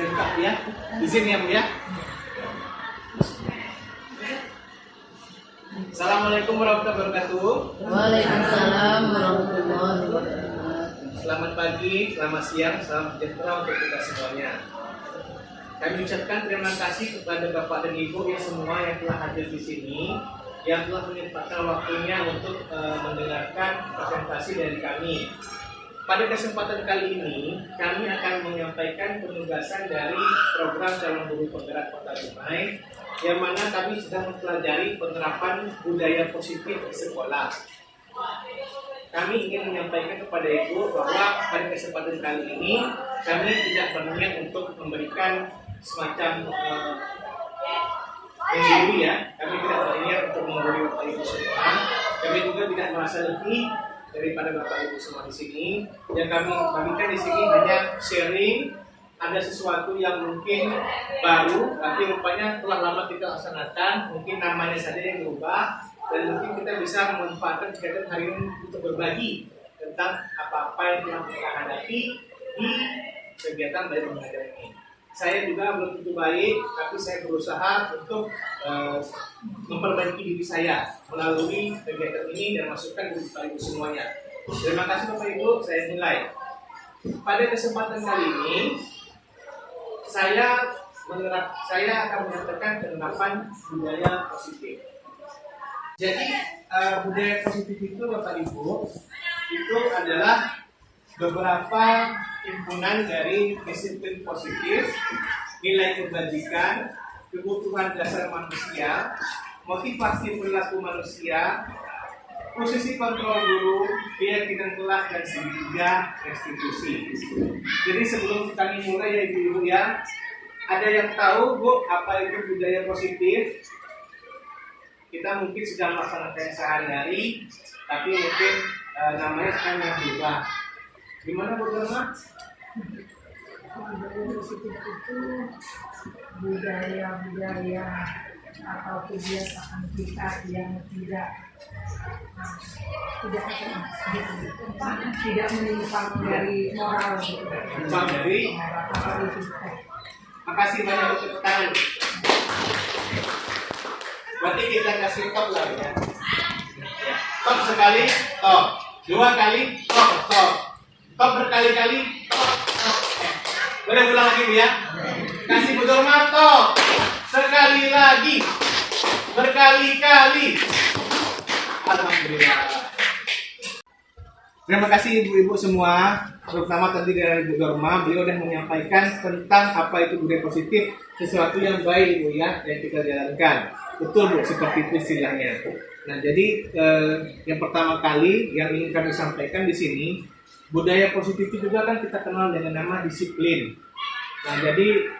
Saya buka ya. Izin ya Bu ya. Assalamualaikum warahmatullahi wabarakatuh. Waalaikumsalam warahmatullahi wabarakatuh. Selamat pagi, selamat siang, salam sejahtera untuk kita semuanya. Kami ucapkan terima kasih kepada Bapak dan Ibu yang semua yang telah hadir di sini, yang telah menyempatkan waktunya untuk mendengarkan presentasi dari kami. Pada kesempatan kali ini, kami akan menyampaikan penugasan dari program calon guru penggerak Kota Dumai, yang mana kami sedang mempelajari penerapan budaya positif di sekolah. Kami ingin menyampaikan kepada Ibu bahwa pada kesempatan kali ini kami tidak berniat untuk memberikan semacam menggurui ya. Kami tidak berniat untuk menggurui Bapak Ibu semua. Kami juga tidak merasa lebih daripada Bapak Ibu semua di sini. Yang kami bagikan di sini hanya sharing. Ada sesuatu yang mungkin baru, tapi rupanya telah lama kita laksanakan. Mungkin namanya saja yang berubah, dan mungkin kita bisa memanfaatkan kegiatan hari ini untuk berbagi tentang apa-apa yang telah kita hadapi di kegiatan belajar mengajar ini. Saya juga belum tentu baik, tapi saya berusaha untuk memperbaiki diri saya melalui kegiatan ini dan masukkan ke Bapak Ibu semuanya. Terima kasih Bapak Ibu, saya mulai. Pada kesempatan kali ini, saya akan menyampaikan penerapan budaya positif. Jadi budaya positif itu Bapak Ibu itu adalah beberapa himpunan dari disiplin positif, nilai kebajikan, kebutuhan dasar manusia, motivasi perilaku manusia, posisi kontrol guru, keyakinan kelas, dan ketiga restitusi. Jadi sebelum kami mulai ya Ibu ya, ada yang tahu Bu apa itu budaya positif? Kita mungkin sudah melaksanakan sehari-hari, tapi mungkin namanya sekarang yang berubah. Gimana Bu Dharma? Budaya positif itu budaya-budaya atau kebiasaan kita yang tidak menyimpang dari moral gitu. Menyimpang dari atau etika. Makasih banyak untuk tepuk tangan. Berarti kita kasih top lah ya. Top sekali, top. Dua kali, top, top. Top berkali-kali, top, top. Boleh ulang lagi Bu ya? Kasih Bu Dharma, top. Sekali lagi. Berkali-kali. Alhamdulillah. Terima kasih ibu-ibu semua, terutama tadi dari Bu Dharma, beliau sudah menyampaikan tentang apa itu budaya positif, sesuatu yang baik Bu ya, yang kita jalankan. Betul Bu, seperti itu istilahnya. Nah jadi yang pertama kali yang ingin kami sampaikan di sini, budaya positif itu juga kan kita kenal dengan nama disiplin. Nah jadi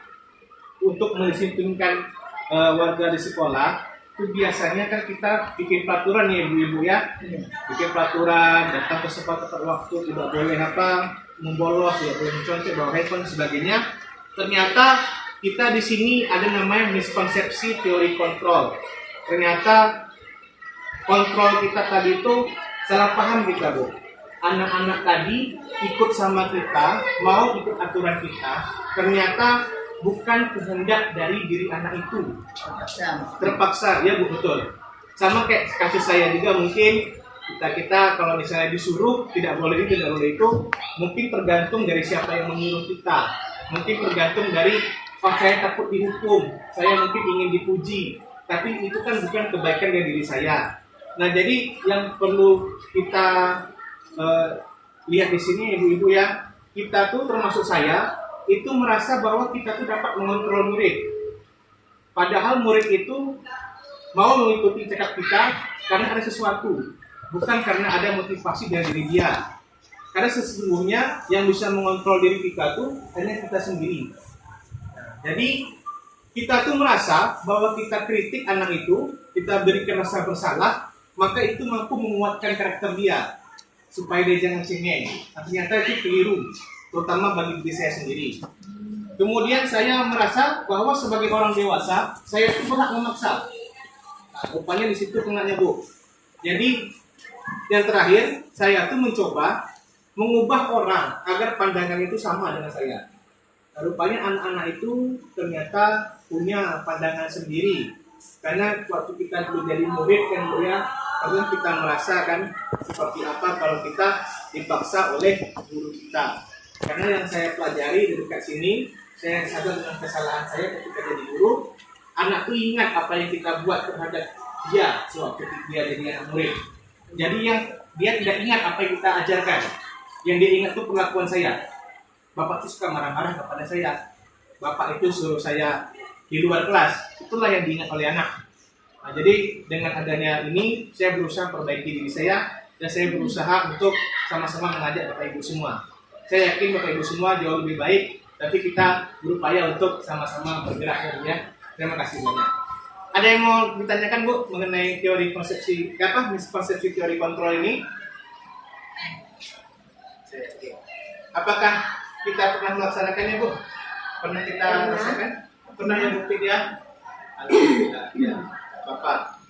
untuk mendisiplinkan warga di sekolah, itu biasanya kan kita bikin peraturan ya ibu-ibu ya, bikin peraturan, datang ke sekolah tepat waktu, tidak boleh membolos, tidak boleh mencontek, bawa handphone dan sebagainya. Ternyata kita di sini ada namanya miskonsepsi teori kontrol. Ternyata kontrol kita tadi itu salah paham kita Bu. Anak-anak tadi ikut sama kita, mau ikut aturan kita, ternyata bukan kehendak dari diri anak itu, terpaksa ya Bu, betul. Sama kayak kasus saya juga, mungkin kita kalau misalnya disuruh tidak boleh ini, tidak boleh itu, mungkin tergantung dari siapa yang menyuruh kita, mungkin tergantung dari saya takut dihukum, saya mungkin ingin dipuji, tapi itu kan bukan kebaikan dari diri saya. Nah jadi yang perlu kita lihat di sini ibu-ibu ya, kita tuh termasuk saya itu merasa bahwa kita tuh dapat mengontrol murid. Padahal murid itu mau mengikuti cakap kita karena ada sesuatu, bukan karena ada motivasi dari diri dia. Karena sesungguhnya yang bisa mengontrol diri kita tuh hanya kita sendiri. Jadi kita tuh merasa bahwa kita kritik anak itu, kita berikan rasa bersalah, maka itu mampu menguatkan karakter dia supaya dia jangan cengeng. Nah, ternyata itu keliru, terutama bagi diri saya sendiri. Kemudian saya merasa bahwa sebagai orang dewasa, saya itu berhak memaksa. Nah, rupanya di situ kenanya Bu. Jadi yang terakhir, saya tuh mencoba mengubah orang agar pandangan itu sama dengan saya. rupanya anak-anak itu ternyata punya pandangan sendiri. Karena waktu kita dulu jadi murid kan Bu ya, pernah kita merasakan seperti apa kalau kita dipaksa oleh guru kita. Karena yang saya pelajari di dekat sini, saya sadar dengan kesalahan saya ketika jadi guru, anak itu ingat apa yang kita buat terhadap dia sewaktu dia jadi anak murid. Jadi yang dia tidak ingat apa yang kita ajarkan. Yang dia ingat itu perlakuan saya. Bapak itu suka marah-marah kepada saya. Bapak itu suruh saya di luar kelas. Itulah yang diingat oleh anak. Nah, jadi dengan adanya ini, saya berusaha perbaiki diri saya dan saya berusaha untuk sama-sama mengajak Bapak Ibu semua. Saya yakin Bapak Ibu semua jauh lebih baik, tapi kita berupaya untuk sama-sama bergerak ya. Terima kasih banyak. Ada yang mau ditanyakan Bu mengenai teori konsepsi miskonsepsi teori kontrol ini? Apakah kita pernah melaksanakannya Bu? Pernah kita rasakan? Pernah yang bukti dia? Alhamdulillah ya. Bapak,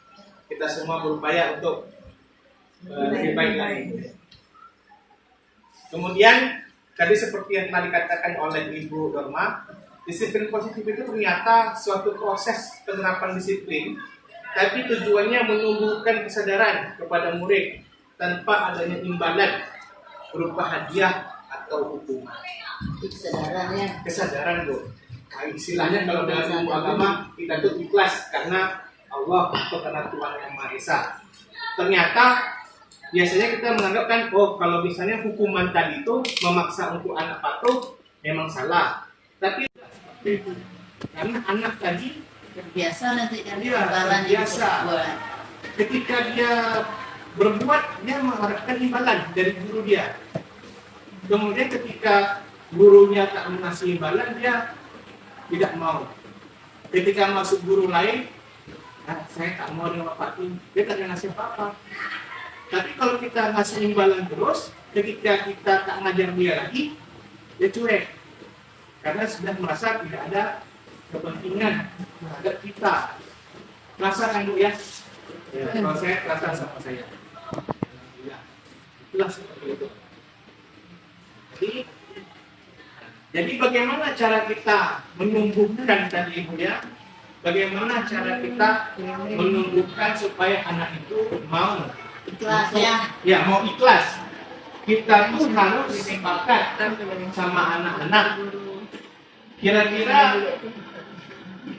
kita semua berupaya untuk lebih baik lagi. Kemudian tadi seperti yang tadi dikatakan oleh Ibu Dorma, disiplin positif itu ternyata suatu proses penerapan disiplin, tapi tujuannya menumbuhkan kesadaran kepada murid tanpa adanya imbalan berupa hadiah atau hukuman. Kesadaran Bu. Nah, istilahnya kalau dalam ilmu agama kita itu ikhlas karena Allah atau karena Tuhan yang Maha Esa. Ternyata biasanya kita menganggapkan kalau misalnya hukuman tadi itu memaksa untuk anak patuh memang salah. Tapi karena anak tadi terbiasa nanti kan biasa. Ketika dia berbuat dia mengharapkan imbalan dari guru dia. Kemudian ketika gurunya tak mengasih imbalan dia tidak mau. Ketika masuk guru lain, saya tak mau dengan Pak Tim, dia tak ngasih apa-apa. Tapi kalau kita ngasih imbalan terus, ketika kita tak ngajar dia lagi, dia cuek. Karena sudah merasa tidak ada kepentingan terhadap kita. Rasakan Bu ya? Kalau saya rasa sama saya. Ya, itulah seperti itu. Jadi bagaimana cara kita menumbuhkan tadi Ibu ya? Bagaimana cara kita menumbuhkan supaya anak itu mau ikhlas ya? Ya, mau ikhlas. Kita tuh harus sepakat sama anak-anak. Kira-kira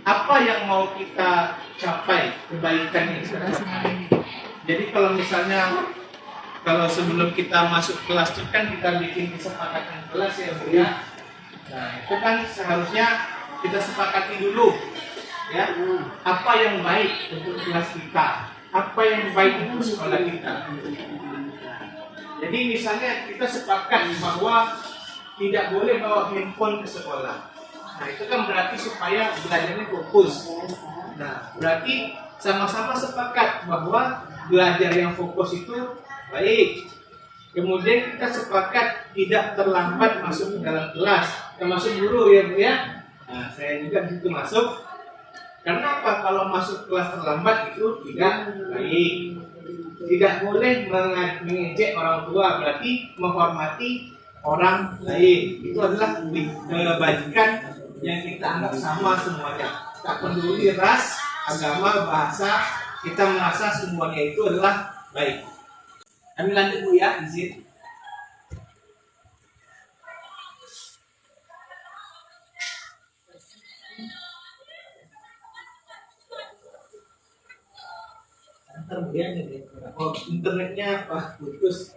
apa yang mau kita capai kebaikan ini? Jadi kalau misalnya sebelum kita masuk kelas itu kan kita bikin kesepakatan kelas ya Bu ya. Nah, itu kan seharusnya kita sepakati dulu ya, apa yang baik untuk kelas kita, apa yang baik untuk sekolah kita. Jadi misalnya kita sepakat bahwa tidak boleh bawa handphone ke sekolah. Nah, itu kan berarti supaya belajarnya fokus. Nah, berarti sama-sama sepakat bahwa belajar yang fokus itu baik. Kemudian kita sepakat tidak terlambat masuk ke dalam kelas, termasuk guru ya Bu ya. Nah, saya juga di situ masuk. Karena apa? Kalau masuk kelas terlambat itu tidak baik. Tidak boleh mengejek orang tua, berarti menghormati orang lain. Itu adalah kebaikan yang kita anggap sama semuanya. Tak peduli ras, agama, bahasa, kita merasa semuanya itu adalah baik. Kami lanjut Bu ya, izin. Internetnya apa? Putus.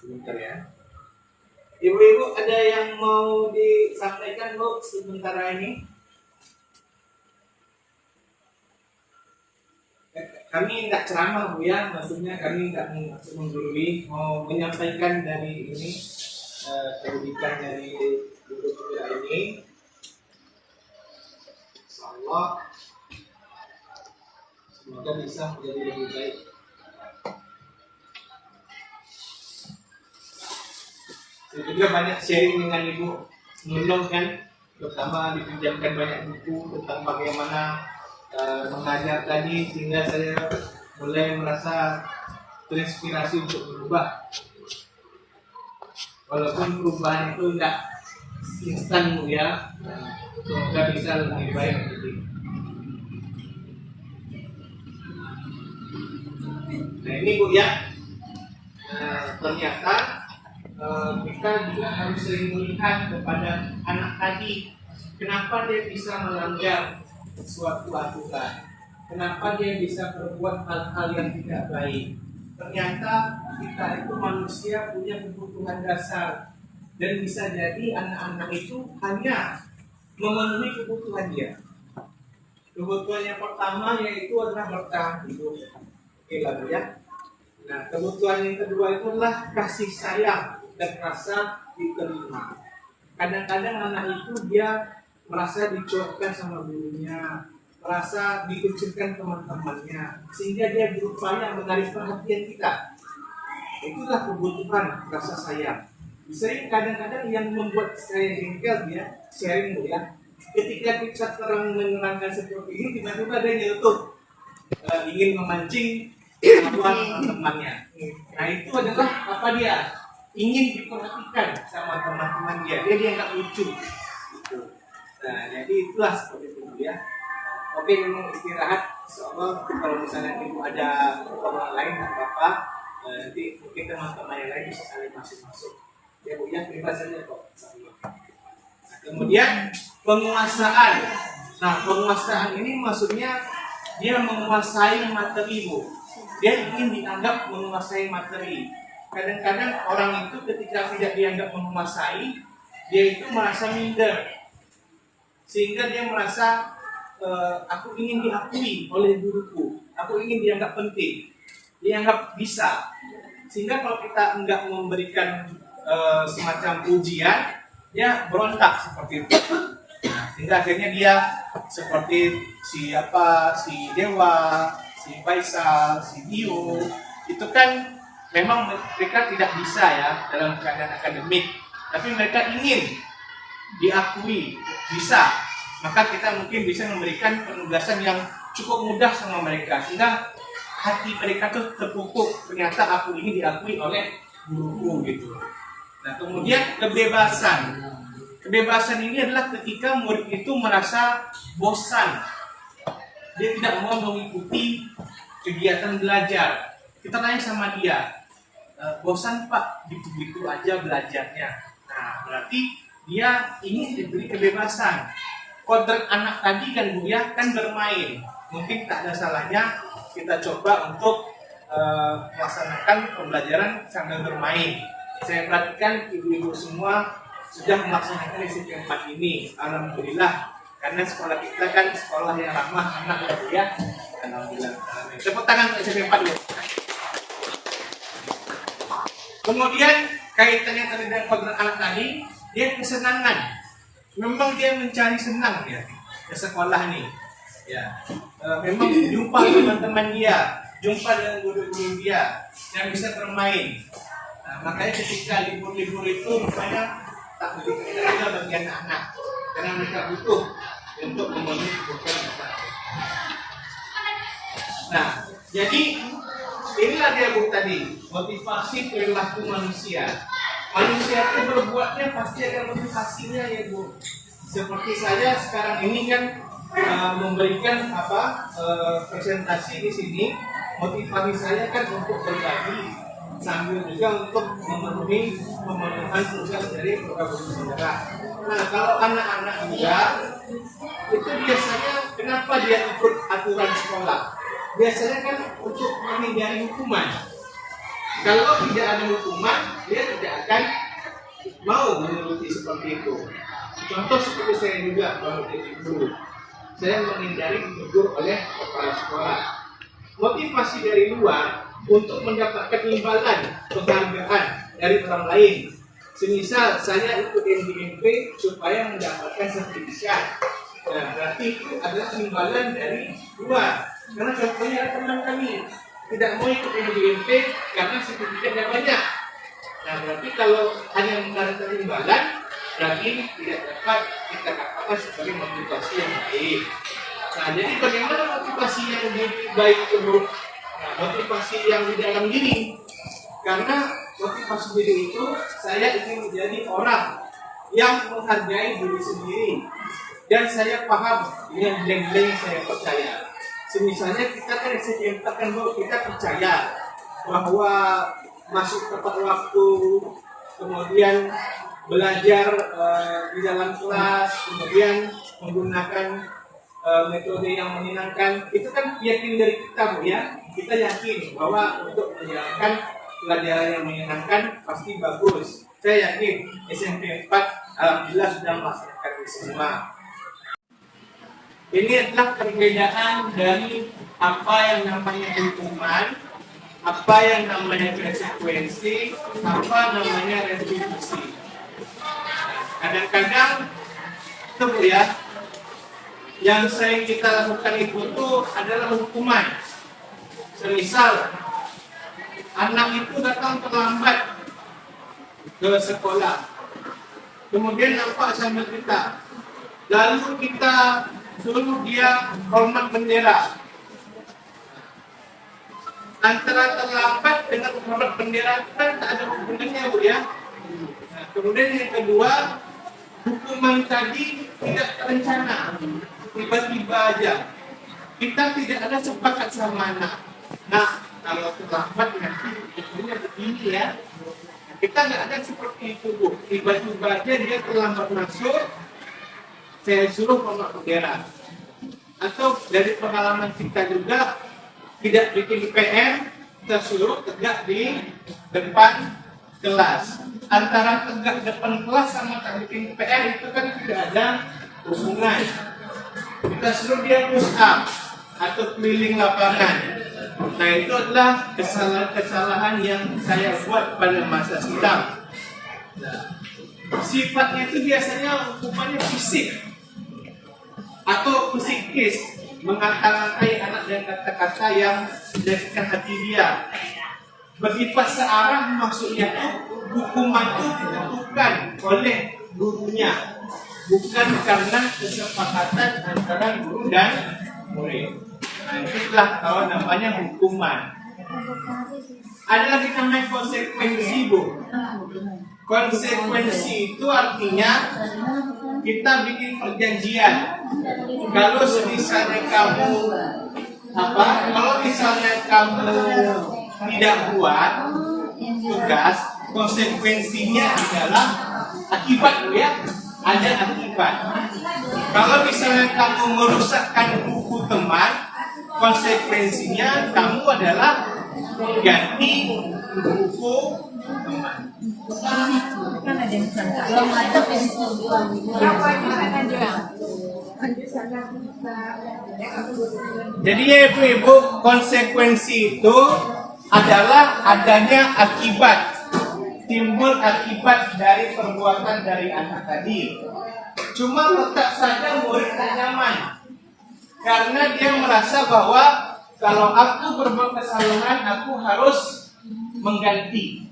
Sebentar ya. Ibu-ibu ada yang mau disampaikan Bu sementara ini? Kami tidak ceramah Bu ya, maksudnya kami tidak menggurui, mau menyampaikan dari ini pendidikan dari guru kita ini. Insyaallah semoga bisa menjadi lebih baik. Saya juga banyak sharing dengan Ibu Nunung kan, terutama dipinjamkan banyak buku tentang bagaimana mengajar tadi, sehingga saya mulai merasa terinspirasi untuk berubah. Walaupun perubahan itu tidak instan Bu ya. Semoga bisa lebih baik nanti. Nah ini Bu ya, ternyata kita juga harus sering melihat kepada anak tadi, kenapa dia bisa melanggar suatu aturan, kenapa dia bisa berbuat hal-hal yang tidak baik. Ternyata kita itu manusia punya kebutuhan dasar, dan bisa jadi anak-anak itu hanya memenuhi kebutuhan dia. Kebutuhan yang pertama yaitu adalah bertahan hidup. Oke lalu ya. Nah kebutuhan yang kedua itu adalah kasih sayang dan rasa diterima. Kadang-kadang anak itu dia merasa dicuekan sama gurunya, merasa dikucilkan teman-temannya, sehingga dia berupaya menarik perhatian kita. Itulah kebutuhan rasa sayang. Sering kadang-kadang yang membuat saya jengkel dia sharing ya. Ketika kita terang menerangkan seperti ini, tiba-tiba dia nyelutup ingin memancing kemampuan teman-temannya. Nah itu adalah apa dia? Ingin diperhatikan sama teman-teman dia. Dia dianggap lucu. Gitu. Nah jadi itulah seperti itu ya. Oke memang istirahat. Insyaallah kalau misalnya ibu ada keperluan lain tak apa-apa. Nanti mungkin teman-teman yang lain bisa saling masuk-masuk. Ya Bu ya, bebas saja kok. Nah, kemudian penguasaan. Nah, penguasaan ini maksudnya dia menguasai materi Bu. Dia ingin dianggap menguasai materi. Kadang-kadang orang itu ketika tidak dianggap menguasai, dia itu merasa minder. Sehingga dia merasa aku ingin diakui oleh guruku. Aku ingin dianggap penting. Dianggap bisa. Sehingga kalau kita enggak memberikan semacam ujian, dia berontak seperti itu. Nah, sehingga akhirnya dia seperti si Dewa, si Faisal, si Dio, itu kan memang mereka tidak bisa ya dalam keadaan akademik, tapi mereka ingin diakui bisa. Maka kita mungkin bisa memberikan penugasan yang cukup mudah sama mereka, sehingga hati mereka tuh terpupuk. Ternyata aku ini diakui oleh guruku gitu. Nah kemudian kebebasan. Kebebasan ini adalah ketika murid itu merasa bosan. Dia tidak mau mengikuti kegiatan belajar. Kita tanya sama dia, bosan Pak, gitu-gitu aja belajarnya. Nah berarti dia ingin diberi kebebasan. Kodrat anak tadi kan Bu ya, kan bermain. Mungkin tak ada salahnya kita coba untuk melaksanakan pembelajaran sambil bermain. Saya perhatikan ibu-ibu semua sudah melaksanakan SMP 4 ini. Alhamdulillah. Karena sekolah kita kan sekolah yang ramah anak ya. Alhamdulillah. Tepuk tangan untuk SMP 4 dulu. Kemudian kaitannya tadi dengan kodrat anak tadi, dia kesenangan. Memang dia mencari senang ya ke sekolah nih. Ya. Memang jumpa teman-teman dia, jumpa dengan guru-guru dia yang bisa bermain. Nah, makanya ketika libur-libur itu rupanya tak begitu ada bagi anak-anak karena mereka butuh untuk memenuhi kebutuhan mereka. Nah, jadi inilah dia Bu tadi, motivasi perilaku manusia. Manusia itu berbuatnya pasti ada motivasinya ya Bu. Seperti saya sekarang ini kan memberikan presentasi di sini. Motivasi saya kan untuk berbagi sambil juga untuk memenuhi pemenuhan tugas dari program saudara. Nah kalau anak-anak muda itu biasanya kenapa dia ikut aturan sekolah? Biasanya kan untuk menghindari hukuman. Kalau tidak ada hukuman, dia tidak akan mau menuruti seperti itu. Contoh seperti saya juga kalau jadi guru, saya menghindari ditegur oleh kepala sekolah. Motivasi dari luar untuk mendapatkan imbalan penghargaan dari orang lain. Semisal saya ikut NDMP supaya mendapatkan sertifikat. Nah, berarti itu adalah imbalan dari luar. Karena contohnya ada teman kami tidak mau ikut NDMP karena sertifikatnya banyak. Nah, berarti kalau hanya mengharapkan imbalan, berarti tidak dapat kita katakan sebagai motivasi yang baik. Nah, jadi bagaimana motivasi yang lebih baik itu? Nah, motivasi yang di dalam diri. Karena motivasi diri itu saya ingin menjadi orang yang menghargai diri sendiri. Dan saya paham dengan blank-blank saya percaya. Misalnya kita kan katakan bahwa kita percaya bahwa masuk tepat waktu, kemudian belajar di dalam kelas, kemudian menggunakan metode yang menyenangkan, itu kan yakin dari kita, Bu ya. Kita yakin bahwa untuk menjalankan pelajaran yang menyenangkan pasti bagus. Saya yakin SMP 4 alhamdulillah sudah melaksanakan itu semua. Ini adalah perbedaan dari apa yang namanya hukuman, apa yang namanya konsekuensi, apa namanya restitusi. Kadang-kadang itu Bu ya, yang sering kita lakukan itu tuh adalah hukuman. Semisal anak itu datang terlambat ke sekolah, kemudian nampak sama kita, lalu kita suruh dia hormat bendera. Antara terlambat dengan hormat bendera kan tak ada hubungannya, Bu ya. Nah, kemudian yang kedua, hukuman tadi tidak terencana, tiba-tiba aja. Kita tidak ada sepakat sama anak. Nah, kalau terlambat nanti hukumnya begini ya. Kita nggak ada seperti itu, Bu. Tiba-tiba aja dia terlambat masuk, saya suruh hormat bendera. Atau dari pengalaman kita juga, tidak bikin PR, kita suruh tegak di depan kelas. Antara tegak depan kelas sama tak bikin PR itu kan tidak ada hubungan. Kita suruh dia push up atau keliling lapangan. Nah, itu adalah kesalahan-kesalahan yang saya buat pada masa silam. Nah, sifatnya itu biasanya hukumannya fisik atau psikis, mengata-ngatai anak dengan kata-kata yang menyakitkan hati dia. Bersifat searah, maksudnya itu hukuman itu ditentukan oleh gurunya, bukan karena kesepakatan antara guru dan murid. Nah, itulah kalau namanya hukuman. Ada lagi namanya konsekuensi, Bu. Konsekuensi itu artinya kita bikin perjanjian. Kalau misalnya kamu kalau misalnya kamu tidak buat tugas, konsekuensinya adalah akibat, Bu ya. Ada akibat. Kalau misalnya kamu merusakkan buku teman, konsekuensinya kamu adalah mengganti buku teman. Kan ada yang sangka. Belum ada Apa itu aja? Jadi ya ibu-ibu, konsekuensi itu adalah adanya akibat, timbul akibat dari perbuatan dari anak tadi. Cuma letak saja murid tak nyaman, karena dia merasa bahwa kalau aku berbuat kesalahan, aku harus mengganti.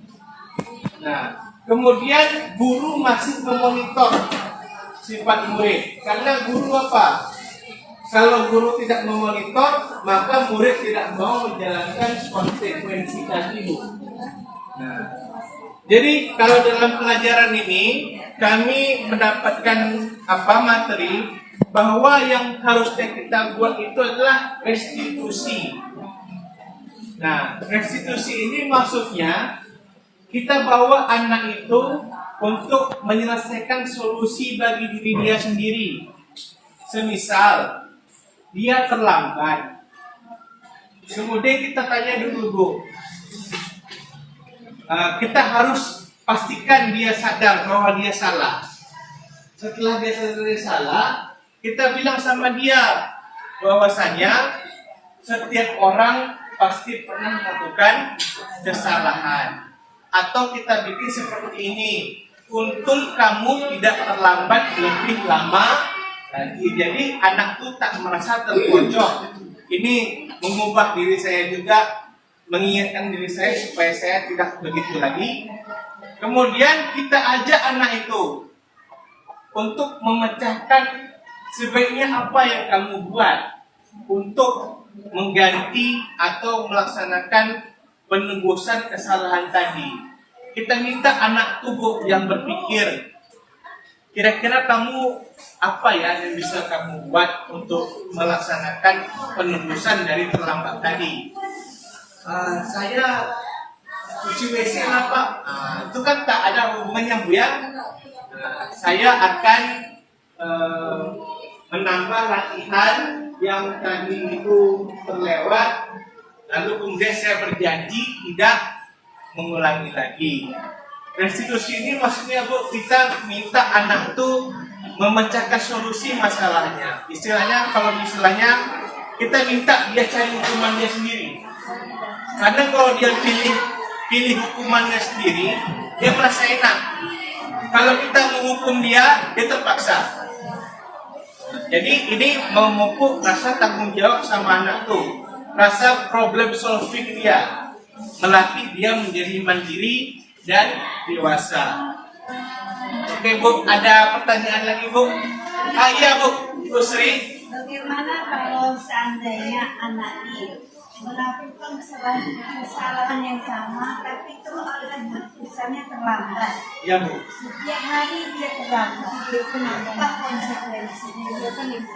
Nah, kemudian guru masih memonitor sifat murid. Karena guru apa? Kalau guru tidak memonitor, maka murid tidak mau menjalankan konsekuensi tadi. Nah, jadi kalau dalam pelajaran ini kami mendapatkan materi bahwa yang harusnya kita buat itu adalah restitusi. Nah, restitusi ini maksudnya kita bawa anak itu untuk menyelesaikan solusi bagi diri dia sendiri. Semisal dia terlambat, kemudian kita tanya dulu, Bu, kita harus pastikan dia sadar bahwa dia salah. Setelah dia sadar dia salah, kita bilang sama dia bahwasanya setiap orang pasti pernah melakukan kesalahan. Atau kita bikin seperti ini, untuk kamu tidak terlambat lebih lama lagi. Jadi anak itu tak merasa terpojok. Ini mengubah diri saya juga, mengingatkan diri saya supaya saya tidak begitu lagi. Kemudian kita ajak anak itu untuk memecahkan sebaiknya apa yang kamu buat untuk mengganti atau melaksanakan penebusan kesalahan tadi. Kita minta anak tubuh yang berpikir. kira-kira kamu apa ya yang bisa kamu buat untuk melaksanakan penebusan dari terlambat tadi? Saya cuci WC lah Pak. Itu kan tak ada hubungannya Bu ya. Saya akan menambah latihan yang tadi itu terlewat, lalu kemudian saya berjanji tidak mengulangi lagi. Restitusi ini maksudnya Bu, kita minta anak tuh memecahkan solusi masalahnya. Istilahnya kalau istilahnya kita minta dia cari hukumannya sendiri. Karena kalau dia pilih hukumannya sendiri, dia merasa enak. Kalau kita menghukum dia terpaksa. Jadi ini memupuk rasa tanggung jawab sama anak tuh, rasa problem solving dia, melatih dia menjadi mandiri dan dewasa. Oke Bu, ada pertanyaan lagi Bu? Iya Bu, Bu Sri. Bagaimana kalau seandainya anak ini melakukan kesalahan yang sama, tapi terus keputusannya terlambat? Ya Bu. Setiap hari dia terlambat. Apa konsekuensinya? Dia kan ibu.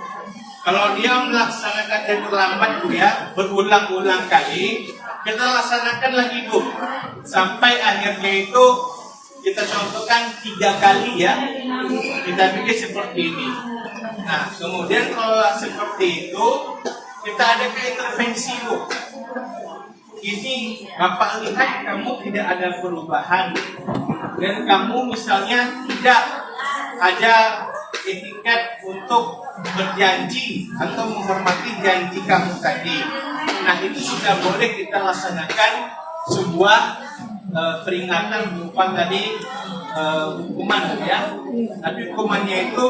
Kalau dia melaksanakan yang terlambat Bu ya, berulang-ulang kali, kita laksanakan lagi Bu. Sampai akhirnya itu kita contohkan 3 kali ya. Kita bikin seperti ini. Nah, kemudian kalau seperti itu, kita ada intervensi Bu. Ini Bapak lihat kamu tidak ada perubahan, dan kamu misalnya tidak ada etiket untuk berjanji atau menghormati janji kamu tadi. Nah, itu sudah boleh kita laksanakan sebuah peringatan berupa tadi hukuman ya. Tapi hukumannya itu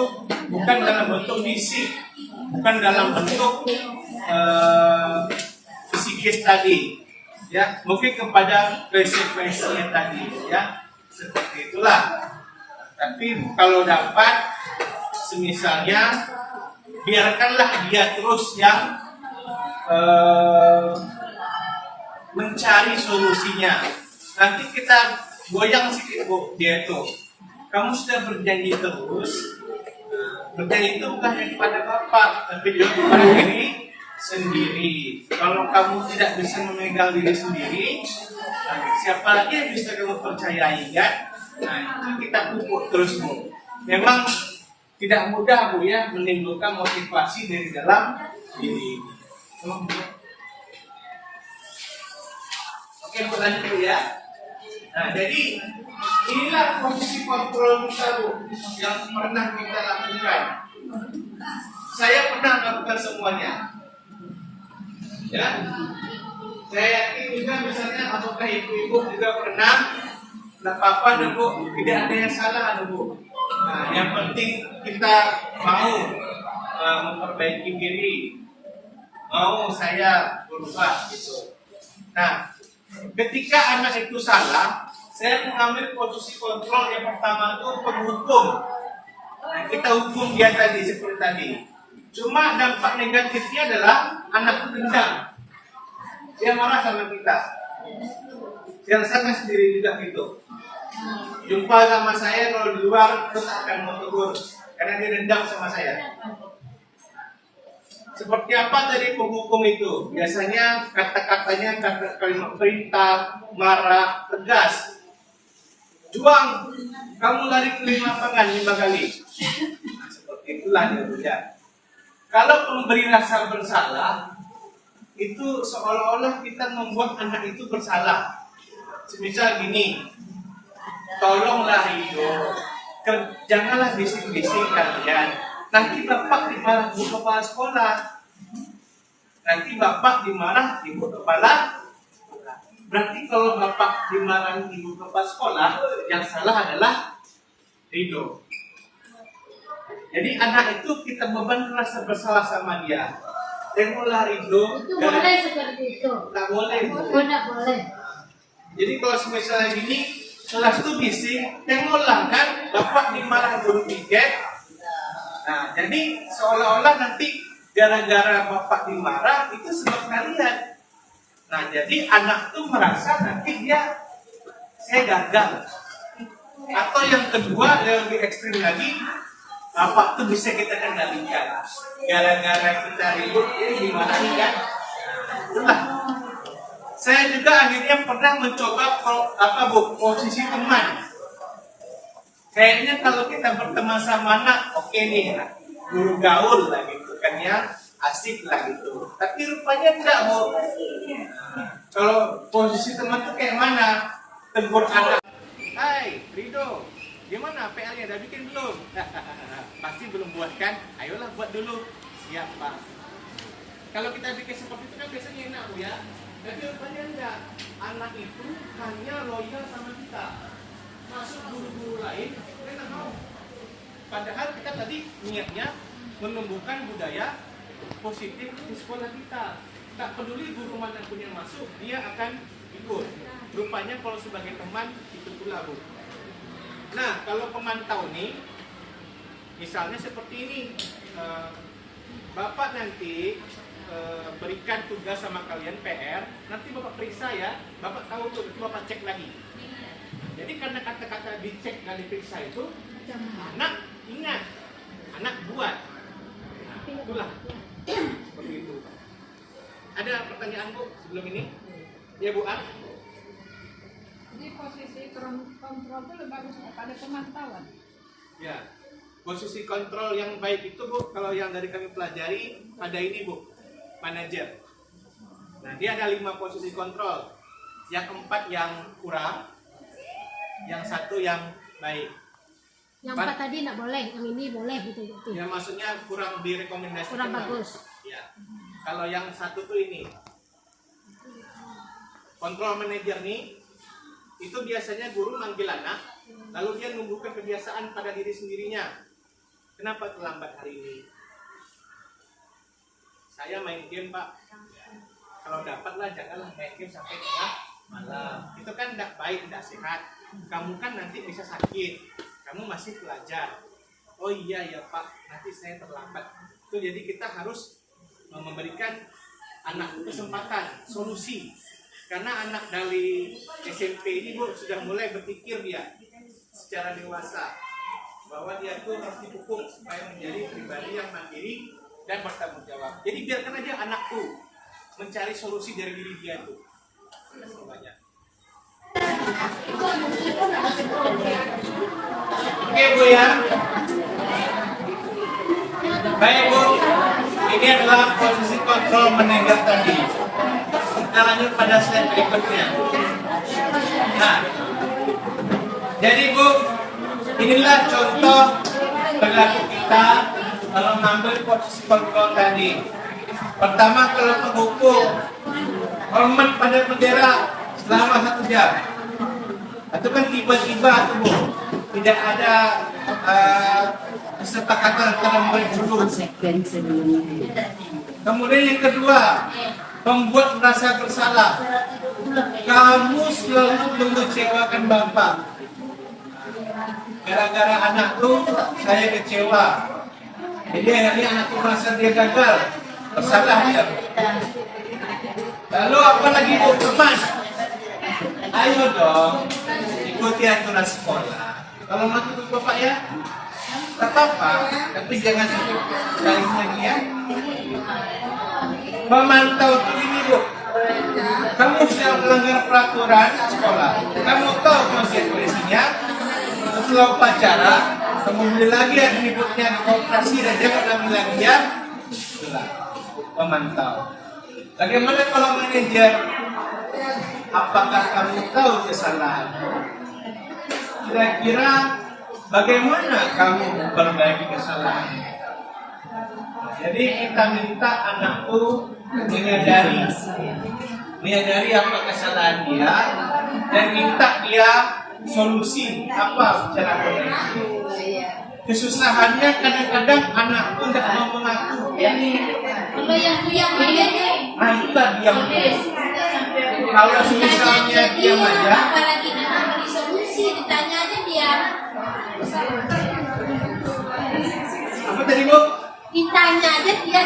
bukan dalam bentuk fisik, bukan dalam bentuk psikis tadi ya, mungkin kepada konsekuensinya tadi ya, seperti itulah. Tapi kalau dapat, semisalnya biarkanlah dia terus yang mencari solusinya. Nanti kita goyang sedikit Bu, dia itu. Kamu sudah berjanji terus. Berjanji itu bukan hanya kepada Bapak, tapi juga kepada diri sendiri. Kalau kamu tidak bisa memegang diri sendiri, siapa lagi yang bisa kamu percayai kan? Nah, itu kita pupuk terus Bu. Memang tidak mudah Bu ya menimbulkan motivasi dari dalam diri. Oke Bu, lanjut Bu ya. Nah, jadi inilah posisi kontrol kita Bu yang pernah kita lakukan. Saya pernah melakukan semuanya. Ya, saya yakin juga misalnya apakah ibu-ibu juga pernah. Tidak apa-apa Bu, tidak ada yang salah Bu. Nah, yang penting kita mau memperbaiki diri, mau saya berubah gitu. Nah, ketika anak itu salah, saya mengambil posisi kontrol yang pertama itu penghukum. Nah, kita hukum dia tadi seperti tadi. Cuma dampak negatifnya adalah anak itu dendam. Dia marah sama kita. Dia rasakan sendiri juga gitu. Jumpa sama saya kalau di luar terus akan mau tegur karena dia dendam sama saya. Seperti apa tadi penghukum itu? Biasanya kata-katanya kalimat perintah, marah, tegas. Juang, kamu lari keliling lapangan 5 kali. Nah, seperti itulah dia. Kalau memberi rasa bersalah, itu seolah-olah kita membuat anak itu bersalah. Semisal gini, tolonglah Rio, janganlah bising-bising kalian. Nanti Bapak dimarah ibu kepala sekolah. Nanti Bapak dimarah ibu kepala. Berarti kalau Bapak dimarahi ibu kepala sekolah, yang salah adalah Ridho. Jadi anak itu kita beban rasa bersalah sama dia. Tengoklah Ridho. Itu boleh seperti itu. Tak boleh. Tidak boleh. Jadi kalau misalnya gini, kelas itu bising, tengoklah kan Bapak dimarah guru piket. Nah, jadi seolah-olah nanti gara-gara Bapak dimarah itu sebab kalian. Nah, jadi anak tuh merasa nanti dia saya gagal. Atau yang kedua yang lebih ekstrim lagi, apa tuh bisa kita kendalikan? Gara-gara kita ribut, ini gimana nih kan? Itulah. Saya juga akhirnya pernah mencoba posisi teman. Kayaknya kalau kita berteman sama anak, oke nih, guru gaul lah gitu kan ya, asik lah gitu. Tapi rupanya tidak, Bu. Kalau posisi teman tuh kayak mana? Tegur anak. Hai, Rido, gimana PR-nya? Udah bikin belum? Pasti belum buat kan? Ayolah buat dulu. Siap, Pak. Kalau kita bikin seperti itu kan biasanya enak, Bu ya. Tapi rupanya enggak. Anak itu hanya loyal sama kita. Masuk guru-guru lain, kita nggak mau. Padahal kita tadi niatnya menumbuhkan budaya positif di sekolah kita. Tak peduli guru manapun yang masuk, dia akan ikut. Rupanya kalau sebagai teman, itu pula, Bu. Nah, kalau pemantau nih, misalnya seperti ini, Bapak nanti berikan tugas sama kalian PR, nanti Bapak periksa ya, Bapak tahu tuh, nanti Bapak cek lagi. Jadi karena kata-kata dicek dan diperiksa itu, anak ingat, anak buat. Nah, itulah. Seperti itu. Ada pertanyaan, Bu, sebelum ini? Ya, Bu Ar? Jadi posisi kontrol itu lebih bagus pada pemantauan. Ya, posisi kontrol yang baik itu, Bu, kalau yang dari kami pelajari, ada ini, Bu, manajer. Nah, dia ada 5 posisi kontrol. Yang 4 yang kurang, yang 1 yang baik. Yang 4 tadi nggak boleh, yang ini boleh gitu. Ya, maksudnya kurang direkomendasikan. Kurang bagus. Ya. Kalau yang 1 tuh ini. Kontrol manajer nih, itu biasanya guru manggil anak, lalu dia menumbuhkan kebiasaan pada diri sendirinya. Kenapa terlambat hari ini? Saya main game, Pak. Kalau dapatlah, janganlah main game sampai tengah malam. Itu kan tidak baik, tidak sehat. Kamu kan nanti bisa sakit. Kamu masih pelajar. Oh iya ya Pak, nanti saya terlambat. Itu jadi kita harus memberikan anak kesempatan, solusi. Karena anak dari SMP ini, Bu, sudah mulai berpikir dia secara dewasa bahwa dia itu harus dipupuk supaya menjadi pribadi yang mandiri dan bertanggung jawab. Jadi biarkan aja anakku mencari solusi dari diri dia itu. Banyak. Oke, Bu ya. Baik, Bu. Ini adalah posisi kontrol manajer tadi. Kita lanjut pada slide berikutnya. Nah, jadi, Bu, inilah contoh perilaku kita kalau mengambil posisi kontrol tadi. Pertama, kalau menghukum, hormat pada bendera selama 1 jam. Itu kan tiba-tiba tuh, Bu, tidak ada kesepakatan antara murid guru. Kemudian yang kedua, membuat merasa bersalah. Kamu selalu mengecewakan Bapak. Gara-gara anak tuh saya kecewa. Jadi akhirnya anakku merasa dia gagal, bersalah dia. Lalu apa lagi, Bu? Teman, ayo dong ikuti aturan sekolah. Kalau mau ikut Bapak ya, tak apa-apa, tapi jangan sekali lagi ya. Memantau tuh ini, Bu. Kamu sudah melanggar peraturan sekolah. Kamu tahu konsekuensinya. Setelah upacara, kemudian lagi atributnya di kooperasi dan jangan ambil lagi ya. Itulah memantau. Bagaimana kalau manajer? Apakah kamu tahu kesalahan? Kira-kira bagaimana kamu memperbaiki kesalahan? Jadi kita minta anakku menyadari apa kesalahan dia dan minta dia solusi apa cara memperbaiki. Kesusahannya kadang-kadang anakku tidak mau mengaku. Kalau yang Nah, itulah diam. Kalau misalnya diam aja, apalagi nak beri solusi, ditanya aja dia. apa tadi, Bu? Ditanya aja dia,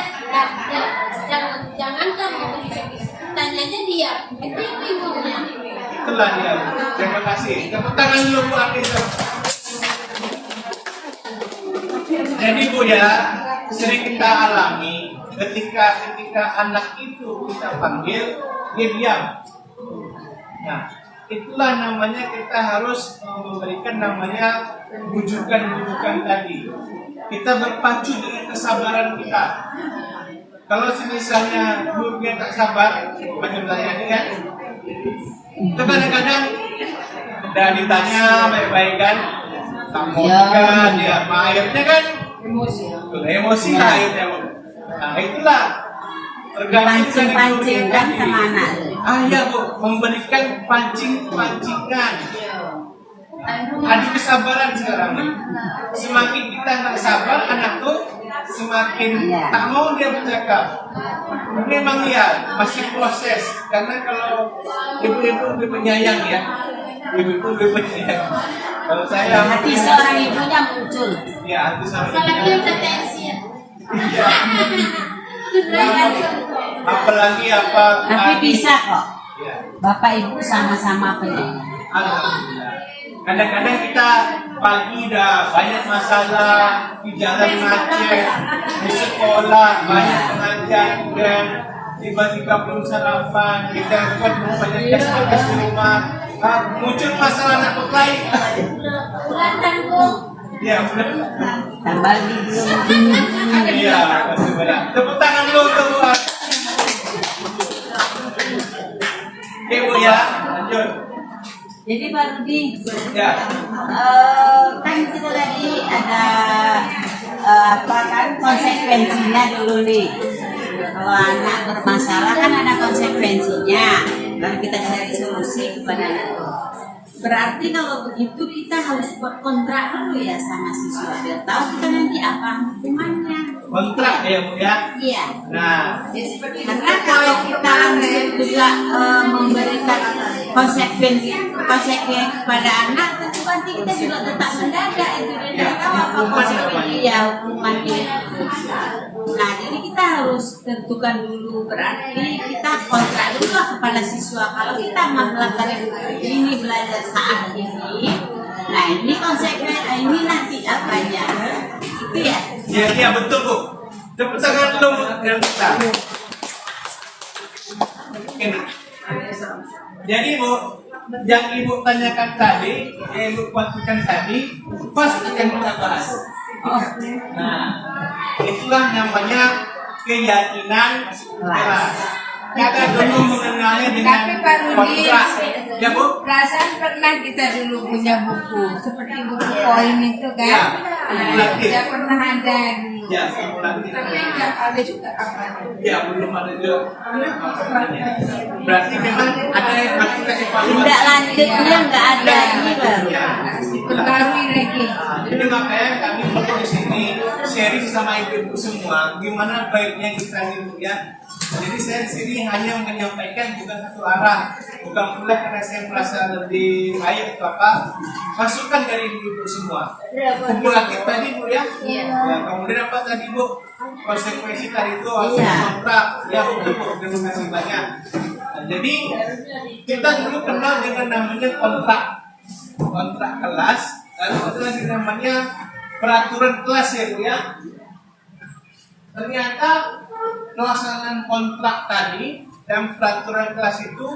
jangan kamu beri solusi. Tanya aja dia, itu yang bingungnya. Itulah dia. Terima kasih. Tepuk tangan dulu Bu Arisa. Jadi Bu ya, sering kita alami ketika anak itu kita panggil, dia diam. Nah, itulah namanya kita harus memberikan namanya bujukan-bujukan tadi. Kita berpacu dengan kesabaran kita. Kalau misalnya gurunya tak sabar, macam saya ini kan, itu kadang-kadang udah ditanya baik-baik kan, tak mau juga dia, akhirnya kan emosi lah akhirnya. Nah itulah tergantung pancing kan sama anak. Ya Bu, memberikan pancingan. Adu kesabaran sekarang. Semakin kita nggak sabar, anak tuh semakin tak mau dia bercakap. Memang ya masih proses, karena kalau ibu-ibu lebih penyayang ya, ibu-ibu lebih penyayang. Kalau saya Hati seorang ibunya muncul. ya hati seorang Apalagi ibunya. udah tensi ya. Apalagi apa? Tapi bisa kok. Ya. Bapak ibu sama-sama penyayang. Alhamdulillah. Kadang-kadang kita pagi dah banyak masalah, di jalan macet, di sekolah banyak pengajian dan tiba-tiba belum sarapan, kita buat banyak tugas di rumah, muncul masalah anak lain. Bulan tanggung. Ya benar. Tambah di belum. Iya, masih banyak. Tepuk tangan dulu untuk buat. Oke Bu ya, lanjut. Jadi Pak Rudi, Ya. kan kita tadi ada apa kan konsekuensinya dulu nih. Kalau anak bermasalah kan ada konsekuensinya, lalu kita cari solusi kepada anak itu. Berarti kalau begitu kita harus buat kontrak dulu ya sama siswa biar tahu kita nanti apa hukumannya. Kontrak ya Bu ya. Iya. Nah, Karena kalau kita langsung juga memberikan konsekuensi kepada anak, tentu nanti kita juga tetap mendadak itu dan tidak tahu apa konsekuensi ya hukuman itu. Nah, jadi kita harus tentukan dulu, berarti kita kontrak dulu lah kepada siswa. Kalau kita melakukan ini belajar saat ini, nah ini konsekuensi ini nanti apanya, itu ya. iya betul Bu. Tepuk tangan dulu yang kita. Jadi Bu, yang Ibu tanyakan tadi, yang Ibu kuatkan tadi, pasti akan kita bahas. Nah, itulah namanya keyakinan kelas. Kita dulu mengenalnya dengan Tapi Pak Rudi, kontrak. Ya Bu? perasaan pernah kita dulu punya buku seperti buku poin itu kan? Ya pernah ada dulu. Ya, simulasi. Tapi nggak ada juga apa? Ya, belum ada juga. Berarti memang ada yang harus kita evaluasi. Tidak lanjutnya nggak ada ini baru. Ya. Diperbarui lagi. Jadi makanya kami perlu di sini sharing sama ibu-ibu semua gimana baiknya kita hidup ya. Jadi saya di sini hanya menyampaikan bukan satu arah, bukan pula karena saya merasa lebih baik atau apa. Masukan dari ibu-ibu semua. Kumulatif tadi Bu ya. Iya. Ya, kemudian apa tadi Bu? Konsekuensi tadi itu harus kontrak. Ya betul Bu. Terima kasih banyak. Nah, jadi kita dulu kenal dengan namanya kontrak kelas, lalu ada lagi namanya peraturan kelas ya Bu ya. Ternyata pelaksanaan kontrak tadi dan peraturan kelas itu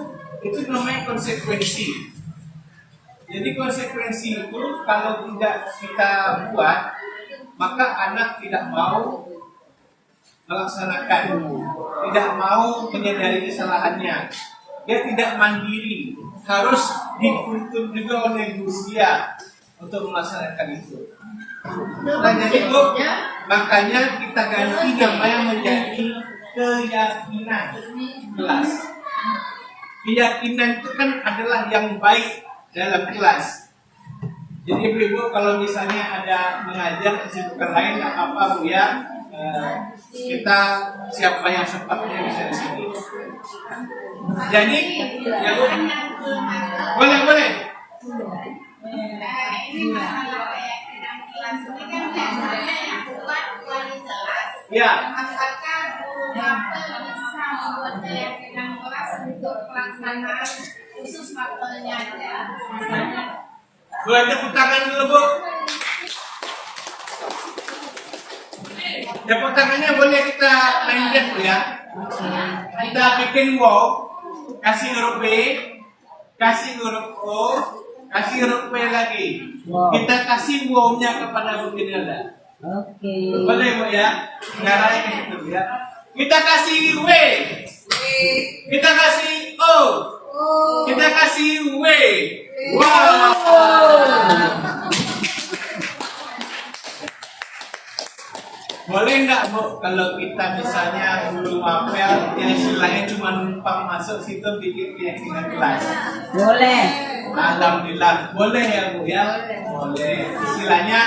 namanya konsekuensi. Jadi konsekuensi itu kalau tidak kita buat, maka anak tidak mau melaksanakan, tidak mau menyadari kesalahannya, dia tidak mandiri, harus dituntut juga oleh usia untuk melaksanakan itu. Nah jadi Bu, makanya kita ganti namanya menjadi keyakinan kelas. Keyakinan itu kan adalah yang baik dalam kelas. Jadi ibu-ibu kalau misalnya ada mengajar kesibukan lain nggak apa-apa Bu ya. Kita siapa yang sempatnya bisa di sini. Jadi ya Bu, boleh. Ini masalah keyakinan kelas ini kan biasanya yang kuat jelas. Ya. Apakah guru mapel bisa membuat keyakinan kelas untuk pelaksanaan khusus mapelnya aja? Boleh tepuk tangan dulu Bu. Tepuk tangannya boleh kita mainkan Bu ya. Kita bikin wow, kasih huruf B, kasih huruf O, kasih huruf P lagi. Wow. Kita kasih wow-nya kepada Bu Kinelda. Oke. Boleh Bu ya? Ngarahnya ke situ ya. Kita kasih W, kita kasih O, kita kasih W. Wow. Boleh nggak Bu kalau kita misalnya belum apel, ya istilahnya cuma numpang masuk situ bikin keyakinan kelas. Boleh. Alhamdulillah, boleh ya Bu ya? Boleh. Istilahnya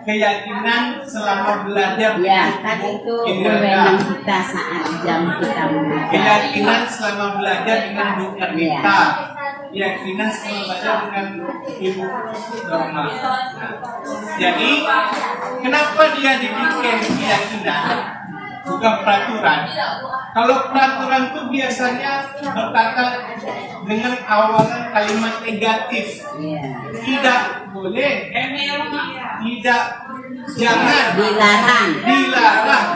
keyakinan selama belajar. Ya, kan itu kewenangan kita saat jam kita mengajar. Keyakinan selama belajar dengan Bu Ernita. Keyakinan selama belajar dengan Ibu Dorma. Nah, jadi kenapa dia dibikin keyakinan bukan peraturan? Kalau peraturan itu biasanya berkata dengan awalan kalimat negatif. Iya. Tidak boleh, tidak, jangan, Dilarang. dilarang.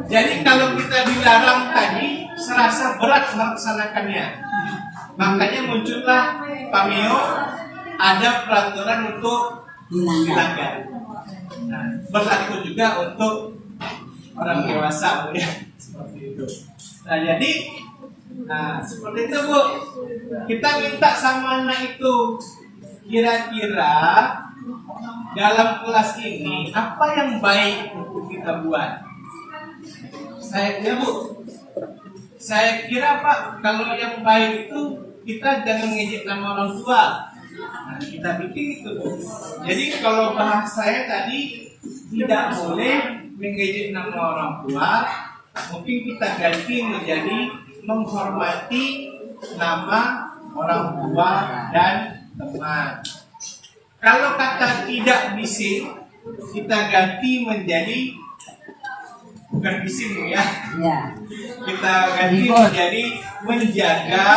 Jadi kalau kita dilarang tadi, serasa berat melaksanakannya. Makanya muncullah Pak Mio, ada peraturan untuk dilanggar. Nah, berlaku juga untuk orang dewasa, Bu, ya. Seperti itu. Nah, jadi, seperti itu Bu. Kita minta sama anak itu, kira-kira dalam kelas ini apa yang baik untuk kita buat? Ya Bu, saya kira Pak, kalau yang baik itu kita jangan ngejek nama orang tua. Nah, kita bikin itu Bu. Jadi kalau bahasa saya tadi tidak boleh mengejek nama orang tua, mungkin kita ganti menjadi menghormati nama orang tua dan teman. Kalau kata tidak bising, kita ganti menjadi bukan bising Bu ya. Ya. Kita ganti menjadi menjaga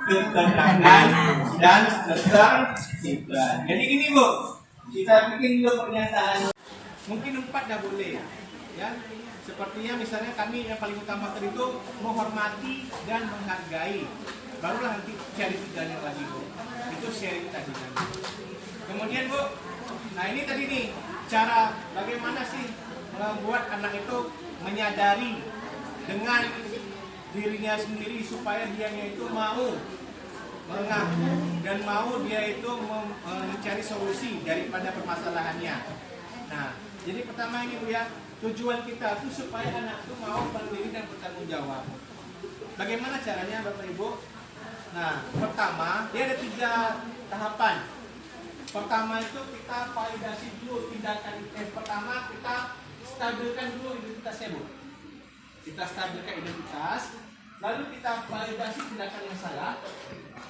ketenangan dan ketertiban. Jadi gini Bu, kita bikin dulu pernyataan. Mungkin 4 dah boleh ya. Sepertinya misalnya kami yang paling utama tadi itu menghormati dan menghargai. Barulah nanti cari 3-nya lagi Bu. Itu sharing tadi. Kemudian Bu, nah ini tadi nih cara bagaimana sih membuat anak itu menyadari dengan dirinya sendiri supaya dia itu mau mengaku dan mau dia itu mencari solusi daripada permasalahannya. Nah, jadi pertama ini Bu ya, tujuan kita itu supaya anak itu mau berdiri dan bertanggung jawab. Bagaimana caranya Bapak Ibu? Nah, pertama dia ada 3 tahapan. Pertama itu kita validasi dulu tindakan. Pertama kita stabilkan dulu identitasnya Bu. Kita stabilkan identitas, lalu kita validasi tindakan yang salah.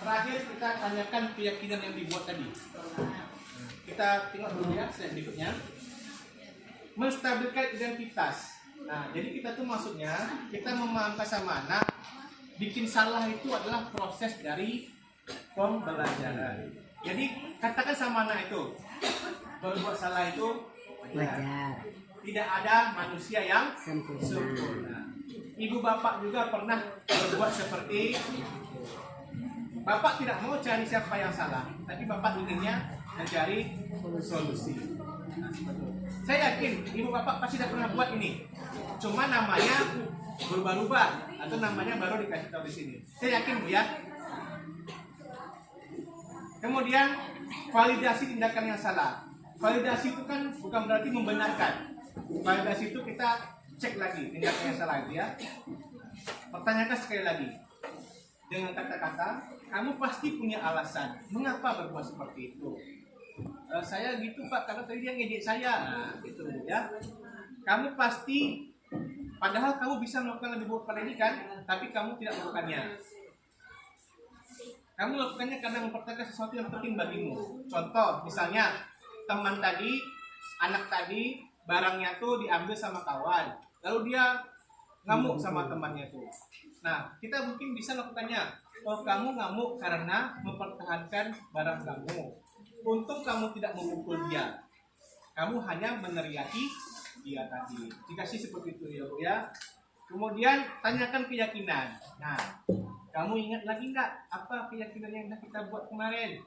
Terakhir kita tanyakan keyakinan yang dibuat tadi. Kita tengok dulu ya slide berikutnya. Menstabilkan identitas. Nah, jadi kita tuh maksudnya kita memahamkan sama anak, bikin salah itu adalah proses dari pembelajaran. Jadi katakan sama anak itu, berbuat salah itu Wajar. tidak ada manusia yang sempurna. Ibu bapak juga pernah berbuat seperti bapak tidak mau cari siapa yang salah, tapi bapak inginnya mencari solusi. Nah, saya yakin ibu bapak pasti tidak pernah buat ini. Cuma namanya berubah-ubah atau namanya baru dikasih tahu di sini. Saya yakin Bu ya. Kemudian validasi tindakan yang salah. Validasi itu kan bukan berarti membenarkan. Validasi itu kita cek lagi tindakan yang salah itu ya. Pertanyakan sekali lagi dengan kata-kata, kamu pasti punya alasan mengapa berbuat seperti itu. Saya gitu Pak, karena tadi dia ngejek saya, nah, gitu ya. Kamu pasti, padahal kamu bisa melakukan lebih baik pada ini kan, tapi kamu tidak melakukannya. Kamu melakukannya karena mempertahankan sesuatu yang penting bagimu. Contoh, misalnya teman tadi, anak tadi, barangnya tuh diambil sama kawan, lalu dia ngamuk sama temannya tuh. Nah, kita mungkin bisa lakukannya. Oh, kamu ngamuk karena mempertahankan barang kamu. Untung kamu tidak memukul dia. Kamu hanya meneriaki dia tadi. Dikasih seperti itu ya Bu ya. Kemudian tanyakan keyakinan. Nah, kamu ingat lagi nggak apa keyakinan yang kita buat kemarin?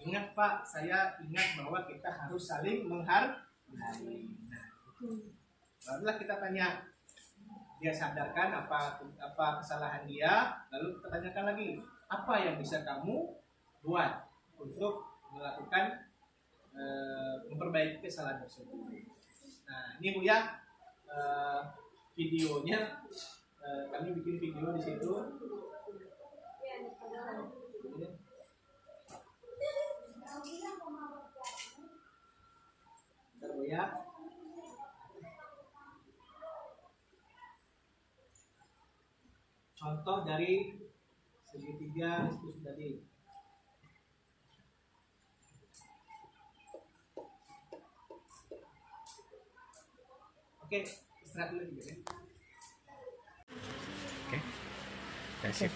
Ingat Pak, saya ingat bahwa kita harus saling menghargai. Nah, barulah kita tanya, dia sadarkan apa kesalahan dia, lalu kita tanyakan lagi, apa yang bisa kamu buat untuk melakukan memperbaiki kesalahan tersebut. Nah, ini Bu ya, videonya kami bikin video di situ. Bentar Bu ya. Contoh dari segitiga itu tadi. Oke, istirahat dulu juga ya. Oke, kasih.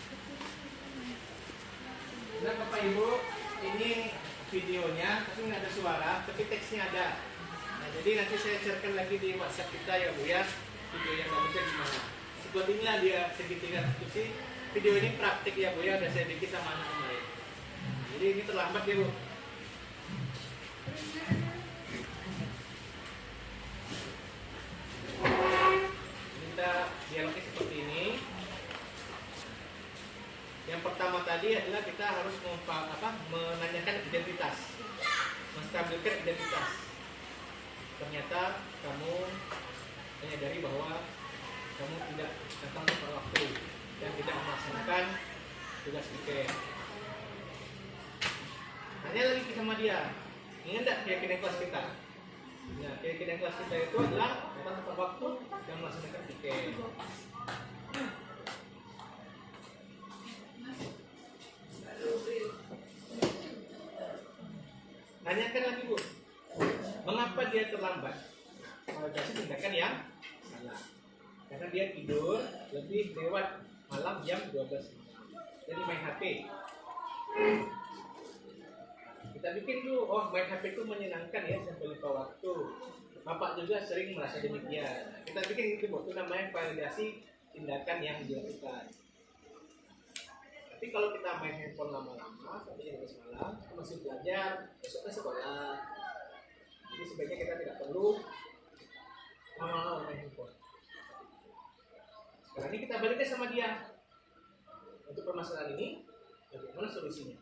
Nah Bapak Ibu, ini videonya, tapi nggak ada suara, tapi teksnya ada. Nah, jadi nanti saya sharekan lagi di WhatsApp kita ya Bu ya, video yang bagusnya gimana. Seperti inilah dia segitiga diskusi. Video ini praktik ya Bu ya, udah saya bikin sama anak kemarin. Jadi ini terlambat ya Bu. Kita dialognya seperti ini. Yang pertama tadi adalah kita harus menanyakan identitas, menstabilkan identitas. Ternyata kamu menyadari bahwa kamu tidak datang tepat waktu dan tidak melaksanakan tugas weekend. Tanya lagi sama dia, ingat tidak keyakinan kelas kita? Nah, keyakinan kelas kita itu adalah datang tepat waktu dan melaksanakan weekend. Tanyakan lagi Bu, mengapa dia terlambat? Validasi tindakan yang salah. Karena dia tidur lebih lewat malam jam 12 malam. Jadi main HP. Kita bikin dulu, oh main HP itu menyenangkan ya sampai lupa waktu. Bapak juga sering merasa demikian. Kita bikin itu Bu, itu namanya validasi tindakan yang dilakukan. Tapi kalau kita main handphone lama-lama sampai jam 12 malam, kita masih belajar, besok ke sekolah. Jadi sebaiknya kita tidak perlu lama-lama main handphone. Sekarang ini kita balikkan sama dia. Untuk permasalahan ini, bagaimana solusinya?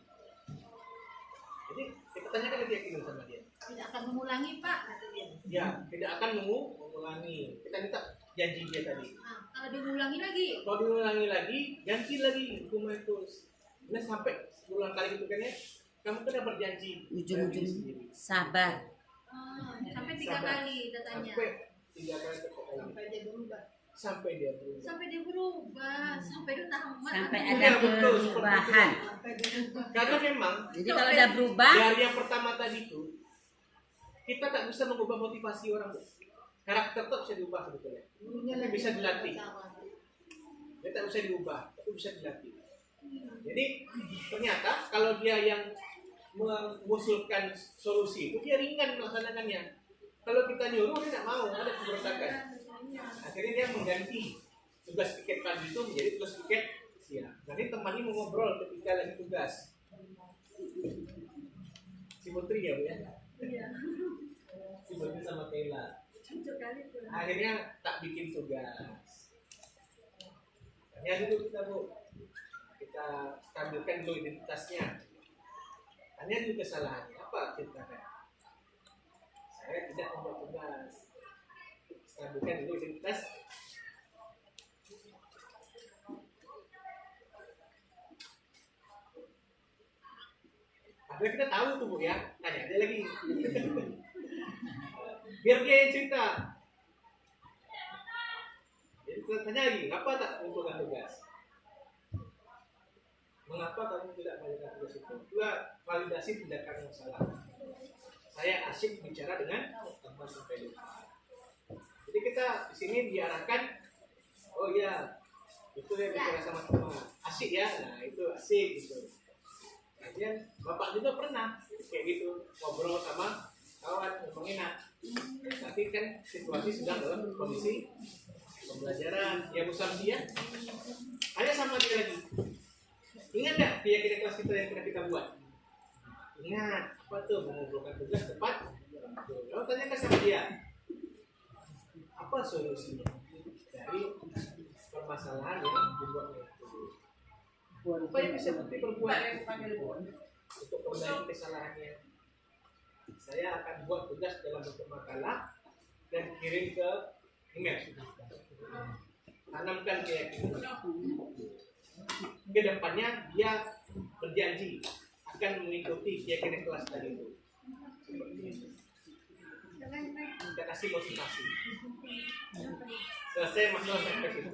Jadi kita tanyakan keyakinan sama dia. Tidak akan mengulangi Pak, kata dia. Ya, tidak akan mengulangi. Kita minta janji dia tadi. Nah, kalau diulangi lagi, Kalau diulangi lagi, ganti lagi hukuman itu. Nah sampai berulang kali gitu kan ya, kamu kena berjanji. Ujung-ujung sabar. sampai 3 Sabar. kali katanya. Sampai 3 kali terkali. Sampai dia berubah. Sampai dia berubah. Sampai dia berubah. Sampai dia tamat. Sampai Iya, ada betul, seperti perubahan. Karena memang Jadi kalau udah berubah, dari yang pertama tadi itu, kita tak bisa mengubah motivasi orang. Karakter tetap bisa diubah sebetulnya. Tapi bisa dilatih. Dia tak bisa diubah, tapi bisa dilatih. Jadi ternyata kalau dia yang mengusulkan solusi itu dia ringan melaksanakannya. Kalau kita nyuruh dia tidak mau, ada keberontakan. Akhirnya dia mengganti tugas piket pagi itu menjadi tugas piket siang. Nanti temani mau ngobrol ketika lagi tugas. Si Putri ya Bu ya? Iya. Si Putri sama Kayla. Cocok kali tuh. Akhirnya tak bikin tugas. Tanya dulu kita Bu. Kita stabilkan dulu identitasnya. Tanya dulu kesalahannya. Apa ceritakan? Saya tidak membuat tugas. Stabilkan dulu identitas. Akhirnya kita tahu tuh Bu ya. Tanya aja lagi. Biar dia yang cerita. Jadi kita tanya lagi, apa tak mengumpulkan tugas? Mengapa kamu tidak melakukan tugas itu? Dua, validasi tindakan yang salah. Saya asyik bicara dengan teman sampai lupa. Jadi kita di sini diarahkan, oh iya, itu dia bicara sama teman, asik ya, nah itu asik gitu. Kemudian bapak juga pernah kayak gitu ngobrol sama kawan, ngomong enak. Tapi kan situasi sedang dalam kondisi pembelajaran. Ya Bu Samsia, hanya sama dia lagi. Ingat nggak keyakinan kelas kita yang pernah kita buat? Ingat, apa tuh mengumpulkan tugas tepat? Lalu tanyakan sama dia, apa solusinya dari permasalahan yang dibuatnya itu? Apa yang bisa nanti berbuat untuk memperbaiki kesalahannya? Saya akan buat tugas dalam bentuk makalah dan kirim ke email. Tanamkan keyakinan. Kedepannya dia berjanji akan mengikuti keyakinan kelas tadi itu. Seperti itu. Kita kasih motivasi. Selesai masalah sampai situ.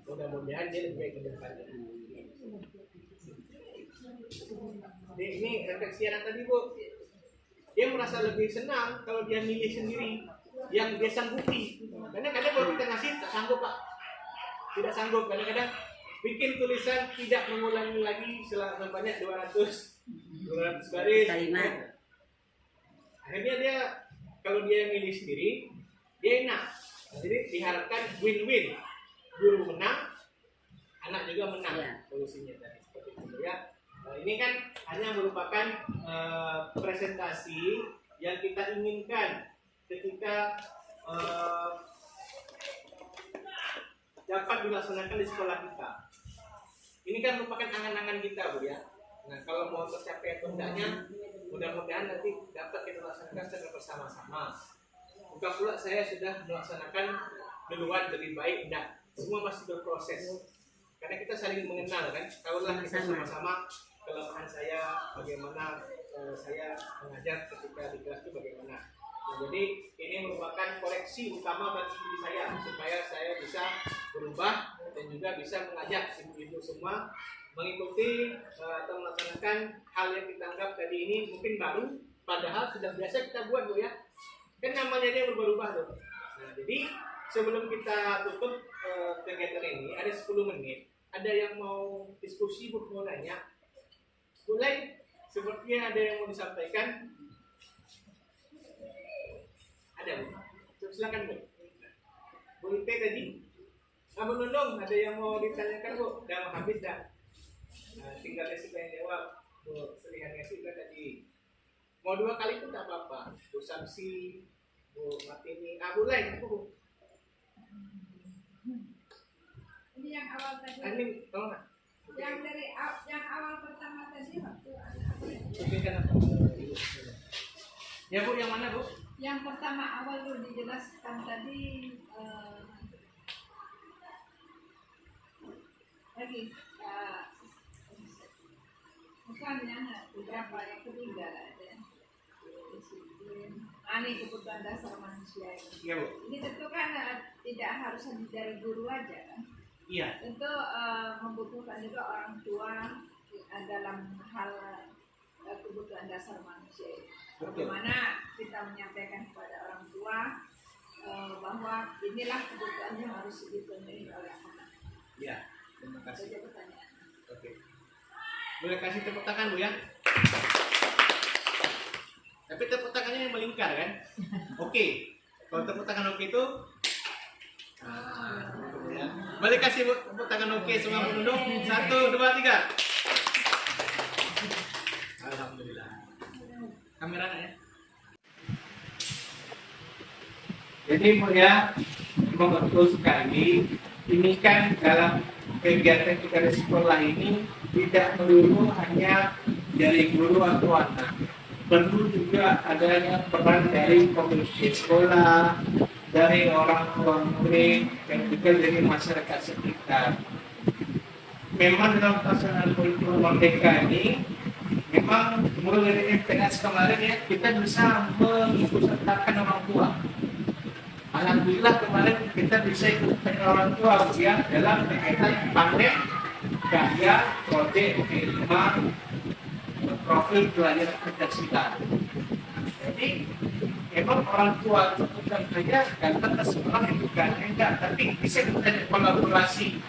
Mudah-mudahan dia lebih baik ke depannya. Jadi ini refleksi anak tadi Bu. Dia merasa lebih senang kalau dia milih sendiri yang dia sanggupi. Karena kadang kalau kita ngasih tak sanggup Pak. Tidak sanggup. Kadang-kadang bikin tulisan tidak mengulangi lagi sebanyak 200 baris. Kalimat. Akhirnya dia kalau dia milih sendiri dia enak. Jadi diharapkan win-win. Guru menang, anak juga menang. Ya. Solusinya tadi seperti itu ya. Ini kan hanya merupakan presentasi yang kita inginkan ketika dapat dilaksanakan di sekolah kita. Ini kan merupakan angan-angan kita Bu ya. Nah kalau mau tercapai atau enggaknya, mudah-mudahan nanti dapat kita laksanakan secara bersama-sama. Bukan pula saya sudah melaksanakan duluan lebih baik, enggak. Semua masih berproses. Karena kita saling mengenal kan. Tahulah kita sama-sama kelemahan saya, bagaimana saya mengajar ketika di kelas itu bagaimana. Nah, jadi ini merupakan koreksi utama bagi diri saya supaya saya bisa berubah dan juga bisa mengajak ibu-ibu semua mengikuti atau melaksanakan hal yang kita anggap tadi ini mungkin baru, padahal sudah biasa kita buat Bu ya. Kan namanya dia berubah-ubah tuh. Nah, jadi sebelum kita tutup kegiatan ini ada 10 menit. Ada yang mau diskusi Bu, mau nanya? Boleh, sepertinya ada yang mau disampaikan. Ada Bu. Silakan Bu. Bu Ite tadi. Bu Nundung, ada yang mau ditanyakan Bu? Udah mau habis dah. Tinggal Desi yang jawab. Bu Selihan Desi tadi. Mau 2 kali pun tak apa-apa. Bu Samsi, Bu Martini, Bu lain Bu. Ini yang awal tadi. Ini tolong nggak? Yang dari yang awal pertama tadi waktu Sampaikan apa? Ya Bu, yang mana Bu? yang pertama awal lu dijelaskan tadi lagi bukan yang beberapa yang ketiga ada ini kebutuhan dasar manusia ini. Iya Bu. Ini tentu kan tidak harus dari guru aja kan. Iya. Tentu membutuhkan juga orang tua dalam hal kebutuhan dasar manusia ini. Bagaimana kita menyampaikan kepada orang tua bahwa inilah kebutuhan yang harus dipenuhi oleh anak. Iya. Terima kasih. Saja pertanyaan. Oke. Boleh kasih tepuk tangan Bu ya? Tapi tepuk tangannya yang melingkar kan? Oke. Kalau tepuk tangan oke itu ya. Boleh kasih tepuk tangan oke semua penunduk. 1, 2, 3. Alhamdulillah. Kameranya ya. Jadi Bu ya, memang betul sekali. Ini kan dalam kegiatan kita di sekolah ini tidak melulu hanya dari guru atau anak. Perlu juga adanya peran dari komisi sekolah, dari orang tua murid, dan juga dari masyarakat sekitar. Memang dalam pelaksanaan kurikulum Merdeka ini, memang mulai dari MPS kemarin ya, kita bisa mengikutsertakan orang tua. Alhamdulillah kemarin kita bisa ikutkan orang tua ya dalam kegiatan panen karya proyek ilmu profil pelajaran Pancasila. Jadi memang orang tua itu bukan saja datang ke sekolah itu kan enggak, tapi bisa kita kolaborasi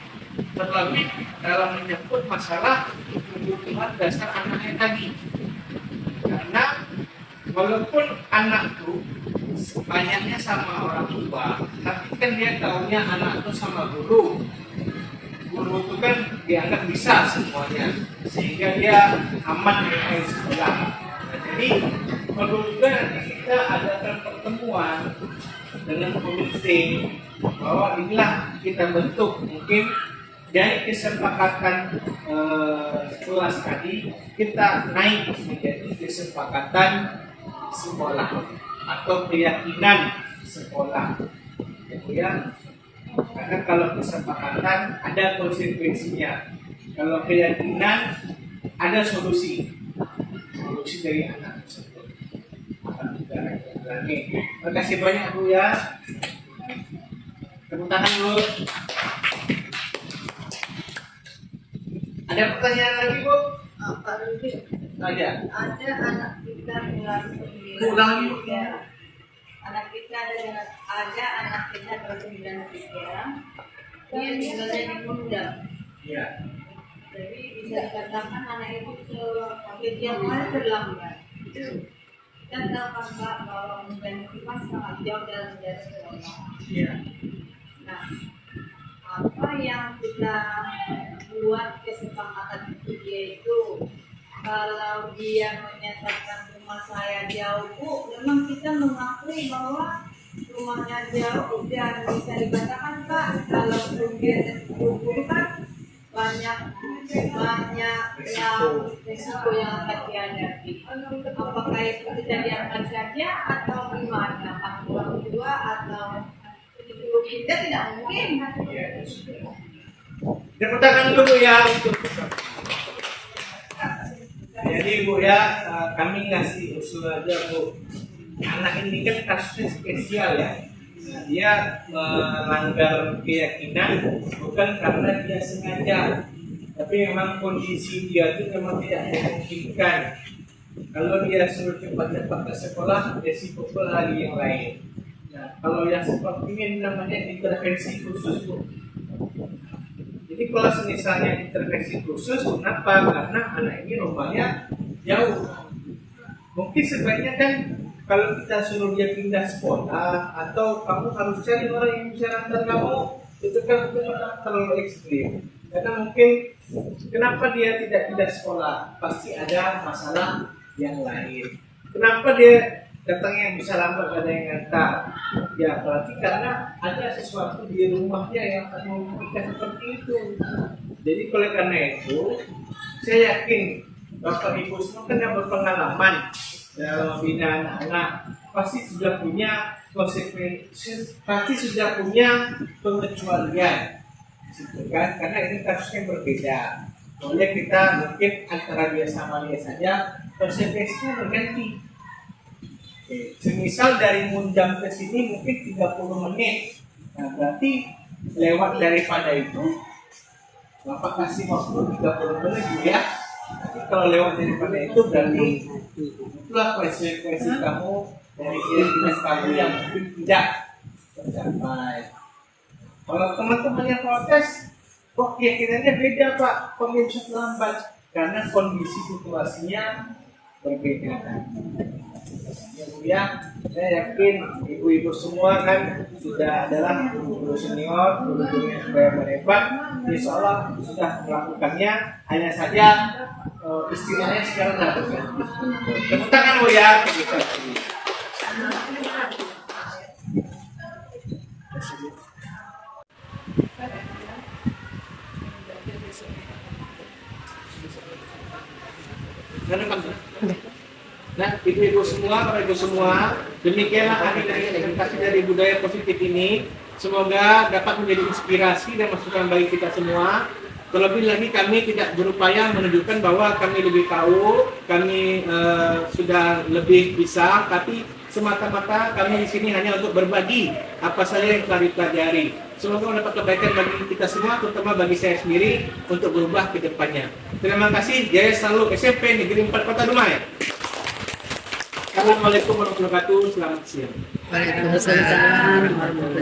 terlebih dalam menyangkut masalah kebutuhan dasar anaknya tadi. Karena walaupun anak tuh banyaknya sama orang tua, tapi kan dia taunya anak tuh sama guru. Guru itu kan dianggap bisa semuanya, sehingga dia aman dengan sekolah. Nah, jadi perlu juga nanti kita adakan pertemuan dengan komite bahwa inilah kita bentuk mungkin dari kesepakatan sekolah tadi kita naik menjadi kesepakatan sekolah atau keyakinan sekolah, ya. Karena kalau kesepakatan ada konsekuensinya, kalau keyakinan ada solusi dari anak tersebut. Akan kita ulangi. Terima kasih banyak Bu ya. Tepuk tangan Bu. Ada pertanyaan lagi Bu? Pak Rudi, Ada. ada anak kita kelas 9. Ulang lagi Bu. Anak kita ada anak kita kelas 9 dia tinggalnya di Pundang. Iya. Jadi bisa dikatakan anak itu setiap hari terlambat. Kita tahu kan Pak bahwa Pundang itu kan sangat jauh dari sekolah. Iya. Nah, apa yang kita buat kesepakatan itu yaitu kalau dia menyatakan rumah saya jauh Bu, memang kita mengakui bahwa rumahnya jauh dan bisa dikatakan Pak kalau kemudian itu kan banyak yang risiko yang akan dihadapi. Apakah itu tidak diangkat saja atau gimana Pak? Orang tua atau kita tidak mungkin. Tepuk tangan dulu ya untuk jadi Bu ya, kami ngasih usul aja Bu. Anak ini kan kasusnya spesial ya. Dia melanggar keyakinan bukan karena dia sengaja, tapi memang kondisi dia itu memang tidak memungkinkan. Kalau dia suruh cepat-cepat ke sekolah, resiko lagi yang lain. Nah, kalau yang seperti ini namanya intervensi khusus Bu. Jadi kalau misalnya intervensi khusus, kenapa? Karena anak ini rumahnya jauh. Mungkin sebaiknya kan kalau kita suruh dia pindah sekolah atau kamu harus cari orang yang bisa antar kamu, itu kan terlalu ekstrim. Karena mungkin kenapa dia tidak pindah sekolah? Pasti ada masalah yang lain. Kenapa dia datangnya yang bisa lambat, ada yang ngantar? Ya berarti karena ada sesuatu di rumahnya yang memungkinkan seperti itu. Jadi oleh karena itu, saya yakin Bapak Ibu semua kan yang berpengalaman dalam membina anak-anak pasti sudah punya konsekuensi, pasti sudah punya pengecualian, gitu kan? Karena ini kasusnya berbeda. Soalnya kita mungkin antara dia sama dia saja, konsekuensinya berganti. Semisal dari Mundang ke sini mungkin 30 menit. Nah, berarti lewat daripada itu Bapak kasih waktu 30 menit ya. Tapi kalau lewat daripada itu berarti itulah konsekuensi kamu dari dinas kamu yang mungkin tidak tercapai. Kalau teman-teman yang protes, kok keyakinannya beda Pak, kok bisa terlambat? Karena kondisi situasinya berbeda. Ya, saya yakin ibu-ibu semua kan sudah adalah guru senior, guru yang hebat. Insya Allah sudah melakukannya, hanya saja istilahnya sekarang tidak berganti. Tepuk tangan Bu ya. Nah, ibu-ibu semua, para ibu semua, demikianlah akhir dari presentasi dari budaya positif ini. Semoga dapat menjadi inspirasi dan masukan bagi kita semua. Terlebih lagi kami tidak berupaya menunjukkan bahwa kami lebih tahu, kami sudah lebih bisa, tapi semata-mata kami di sini hanya untuk berbagi apa saja yang telah dipelajari. Semoga mendapat kebaikan bagi kita semua, terutama bagi saya sendiri untuk berubah ke depannya. Terima kasih. Jaya selalu SMP Negeri 4 Kota Dumai. Assalamualaikum warahmatullahi wabarakatuh. Selamat siang. Waalaikumsalam warahmatullahi wabarakatuh.